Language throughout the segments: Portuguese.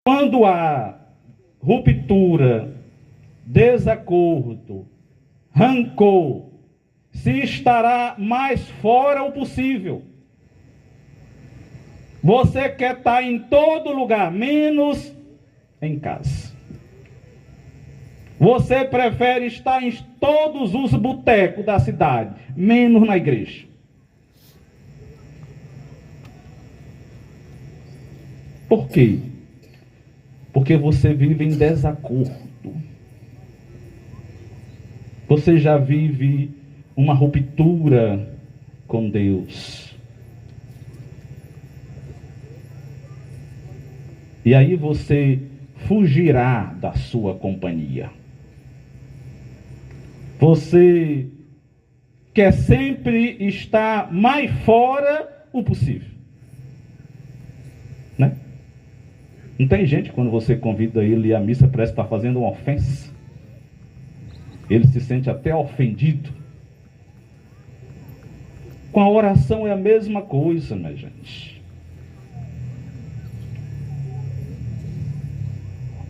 Quando há ruptura, desacordo, rancor, se estará mais fora o possível. Você quer estar em todo lugar, menos em casa. Você prefere estar em todos os botecos da cidade, menos na igreja. Por quê? Porque você vive em desacordo. Você já vive uma ruptura com Deus. E aí você fugirá da sua companhia. Você quer sempre estar mais fora o possível. Né? Não tem gente, quando você convida ele à missa, parece que está fazendo uma ofensa. Ele se sente até ofendido. Com a oração é a mesma coisa, minha gente.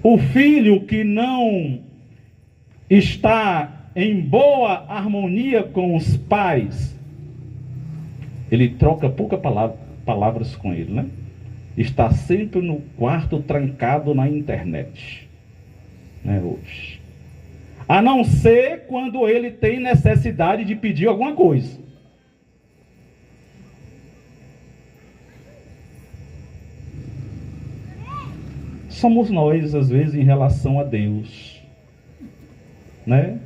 O filho que não está em boa harmonia com os pais, ele troca poucas palavras com ele, né? Está sempre no quarto trancado na internet, né, hoje. A não ser quando ele tem necessidade de pedir alguma coisa. Somos nós, às vezes, em relação a Deus, né?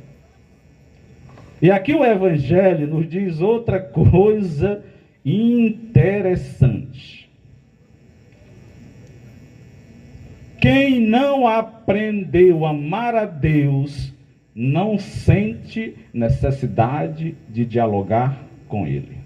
E aqui o Evangelho nos diz outra coisa interessante. Quem não aprendeu a amar a Deus, não sente necessidade de dialogar com Ele.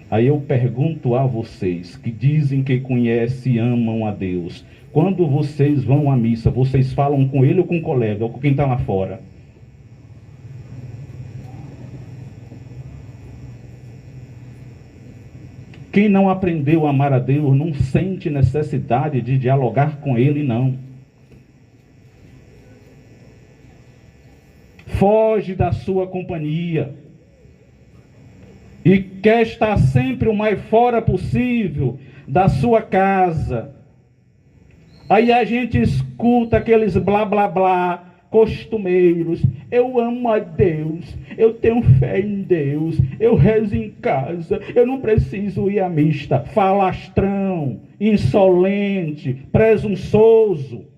Aí eu pergunto a vocês, que dizem que conhecem e amam a Deus, quando vocês vão à missa, vocês falam com ele ou com o colega, ou com quem está lá fora? Quem não aprendeu a amar a Deus, não sente necessidade de dialogar com ele, não. Foge da sua companhia. E quer estar sempre o mais fora possível da sua casa. Aí a gente escuta aqueles blá blá blá costumeiros. Eu amo a Deus, eu tenho fé em Deus, eu rezo em casa, eu não preciso ir à missa. Falastrão, insolente, presunçoso.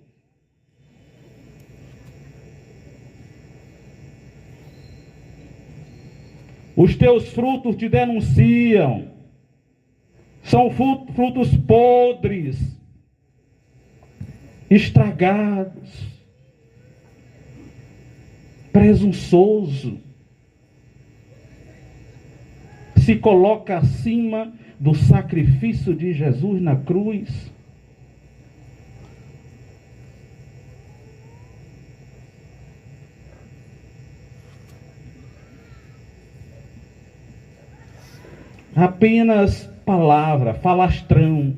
Os teus frutos te denunciam. São frutos podres, estragados, presunçoso. Se coloca acima do sacrifício de Jesus na cruz. Apenas palavra, falastrão.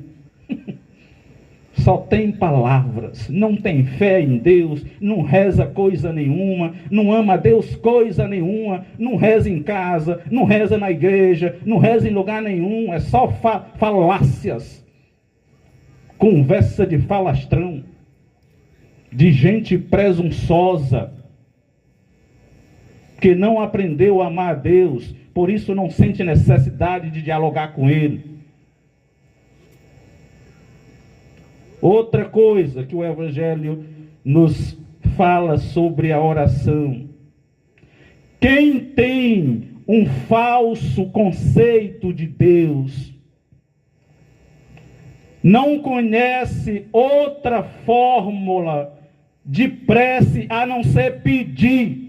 Só tem palavras, não tem fé em Deus, não reza coisa nenhuma, não ama a Deus coisa nenhuma, não reza em casa, não reza na igreja, não reza em lugar nenhum, é só falácias. Conversa de falastrão, de gente presunçosa, que não aprendeu a amar a Deus, por isso não sente necessidade de dialogar com Ele. Outra coisa que o Evangelho nos fala sobre a oração. Quem tem um falso conceito de Deus, não conhece outra fórmula de prece a não ser pedir.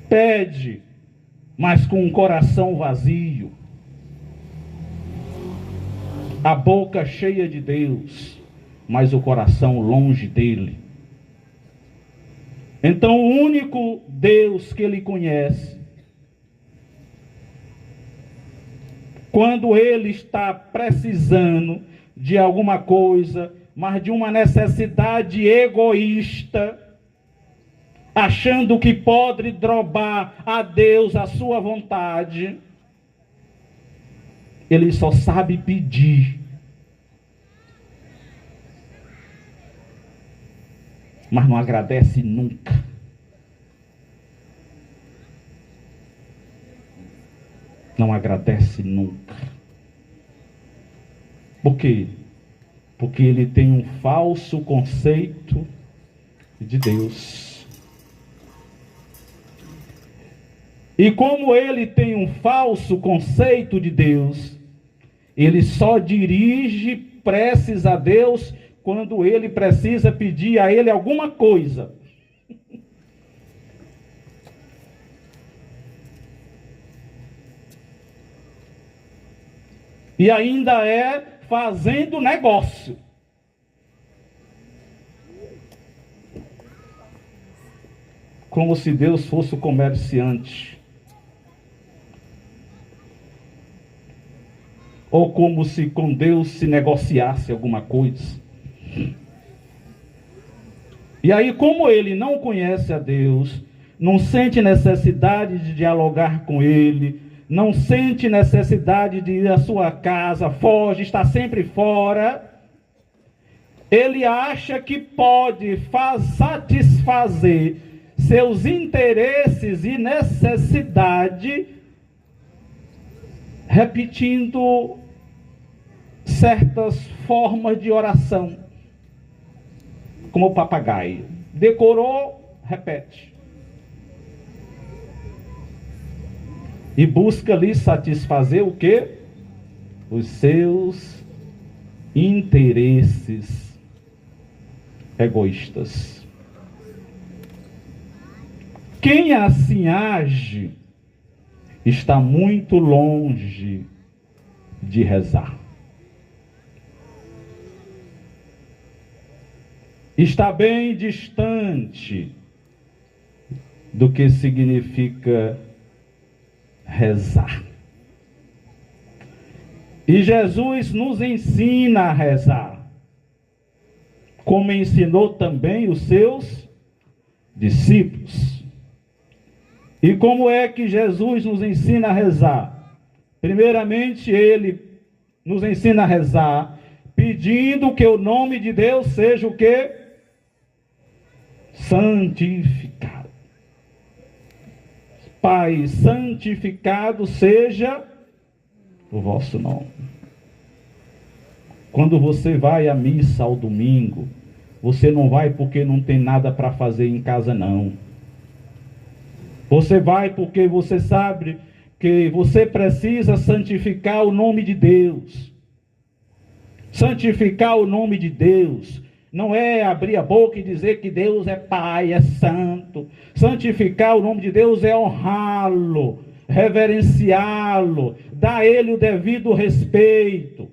Pede, mas com um coração vazio, a boca cheia de Deus, mas o coração longe dele. Então o único Deus que ele conhece, quando ele está precisando de alguma coisa, mas de uma necessidade egoísta, achando que pode drobar a Deus a sua vontade, ele só sabe pedir. Mas não agradece nunca. Não agradece nunca. Por quê? Porque ele tem um falso conceito de Deus. E como ele tem um falso conceito de Deus, ele só dirige preces a Deus quando ele precisa pedir a ele alguma coisa. E ainda é fazendo negócio. Como se Deus fosse o comerciante. Ou como se com Deus se negociasse alguma coisa. E aí, como ele não conhece a Deus, não sente necessidade de dialogar com ele, não sente necessidade de ir à sua casa, foge, está sempre fora, ele acha que pode satisfazer seus interesses e necessidade repetindo certas formas de oração. Como o papagaio. Decorou, repete. E busca ali satisfazer o quê? Os seus interesses egoístas. Quem assim age está muito longe de rezar. Está bem distante do que significa rezar. E Jesus nos ensina a rezar, como ensinou também os seus discípulos. E como é que Jesus nos ensina a rezar? Primeiramente, ele nos ensina a rezar pedindo que o nome de Deus seja o quê? Santificado. Pai, santificado seja o vosso nome. Quando você vai à missa ao domingo, você não vai porque não tem nada para fazer em casa, não. Você vai porque você sabe que você precisa santificar o nome de Deus. Santificar o nome de Deus não é abrir a boca e dizer que Deus é Pai, é Santo. Santificar o nome de Deus é honrá-lo, reverenciá-lo, dar a Ele o devido respeito.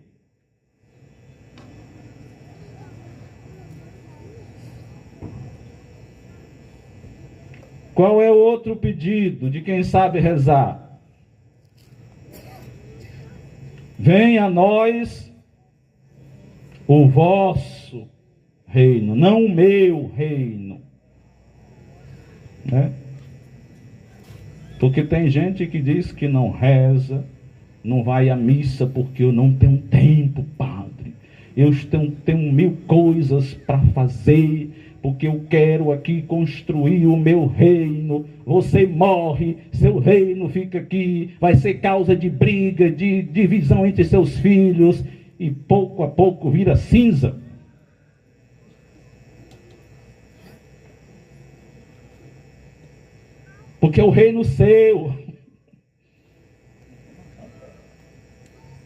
Qual é o outro pedido de quem sabe rezar? Venha a nós o vosso reino, não o meu reino. Né? Porque tem gente que diz que não reza, não vai à missa porque eu não tenho tempo, padre. Eu tenho mil coisas para fazer, porque eu quero aqui construir o meu reino. Você morre, seu reino fica aqui, vai ser causa de briga, de divisão entre seus filhos, e pouco a pouco vira cinza. Porque é o reino seu,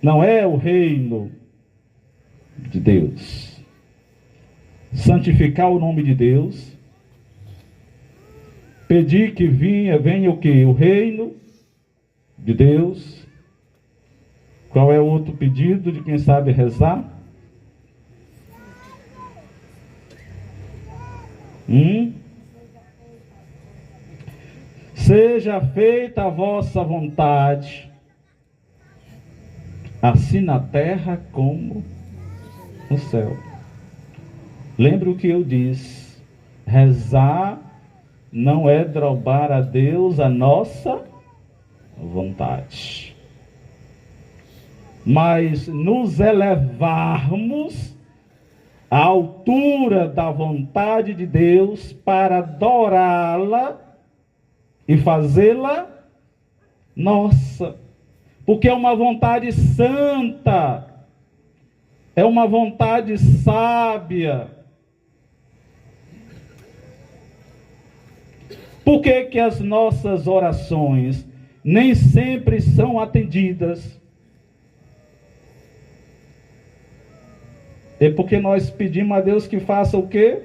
não é o reino de Deus. Santificar o nome de Deus, pedir que venha o quê? O reino de Deus. Qual é o outro pedido de quem sabe rezar? Hum? Seja feita a vossa vontade, assim na terra como no céu. Lembra o que eu disse? Rezar não é drobar a Deus a nossa vontade, mas nos elevarmos à altura da vontade de Deus para adorá-la e fazê-la nossa, porque é uma vontade santa, é uma vontade sábia. Por que que as nossas orações nem sempre são atendidas? É porque nós pedimos a Deus que faça o quê?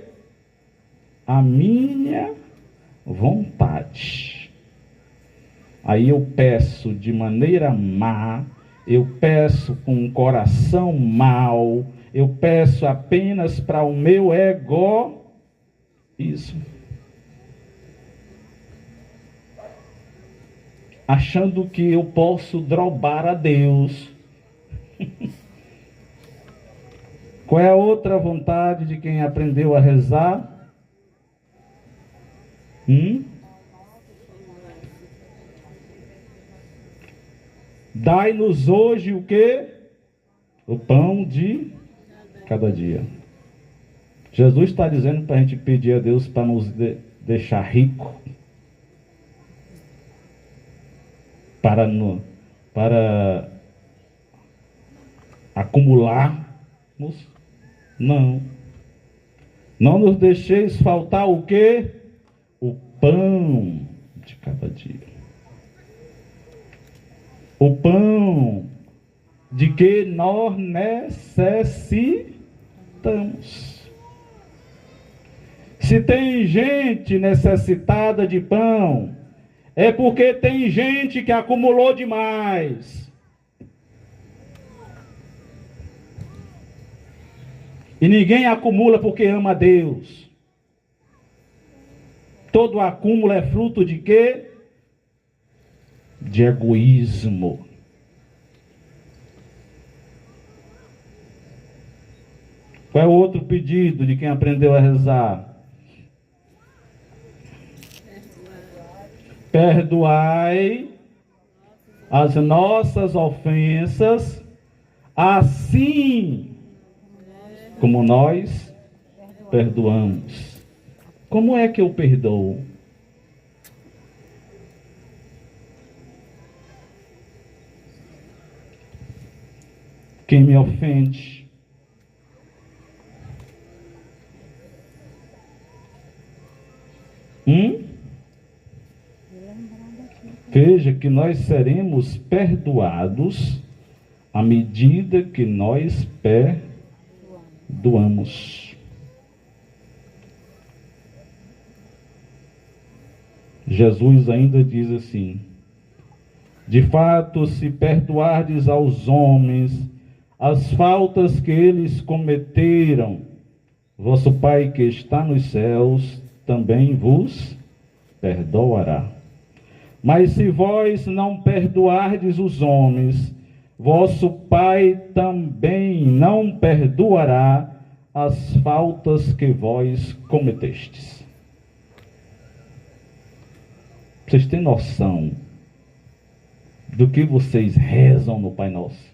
A minha vontade. Aí eu peço de maneira má, eu peço com um coração mau, eu peço apenas para o meu egoísmo. Achando que eu posso drobar a Deus. Qual é a outra vontade de quem aprendeu a rezar? Dai-nos hoje o quê? O pão de cada dia. Jesus está dizendo para a gente pedir a Deus para nos deixar rico, para acumularmos. Não. Não nos deixeis faltar o quê? O pão de cada dia. O pão de que nós necessitamos. Se tem gente necessitada de pão, é porque tem gente que acumulou demais. E ninguém acumula porque ama a Deus. Todo acúmulo é fruto de quê? De egoísmo. Qual é o outro pedido de quem aprendeu a rezar? Perdoai as nossas ofensas, assim como nós perdoamos. Como é que eu perdoo? Quem me ofende? Veja que nós seremos perdoados à medida que nós perdoamos. Jesus ainda diz assim: de fato, se perdoardes aos homens as faltas que eles cometeram, vosso Pai que está nos céus também vos perdoará. Mas se vós não perdoardes os homens, vosso Pai também não perdoará as faltas que vós cometestes. Vocês têm noção do que vocês rezam no Pai Nosso?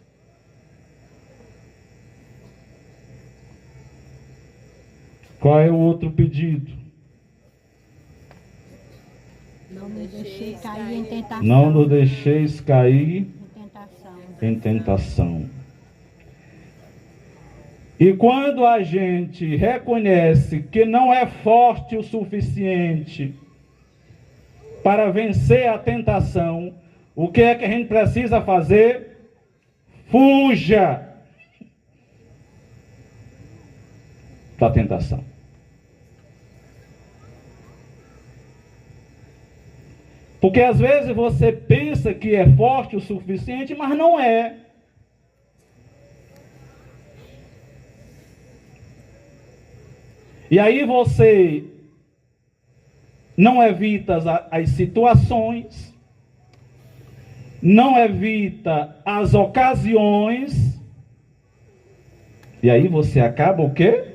Qual é o outro pedido? Não nos deixeis cair em tentação. Não nos deixeis cair em tentação. E quando a gente reconhece que não é forte o suficiente para vencer a tentação, o que é que a gente precisa fazer? Fuja da tentação. Porque às vezes você pensa que é forte o suficiente, mas não é. E aí você não evita as situações, não evita as ocasiões, e aí você acaba o quê?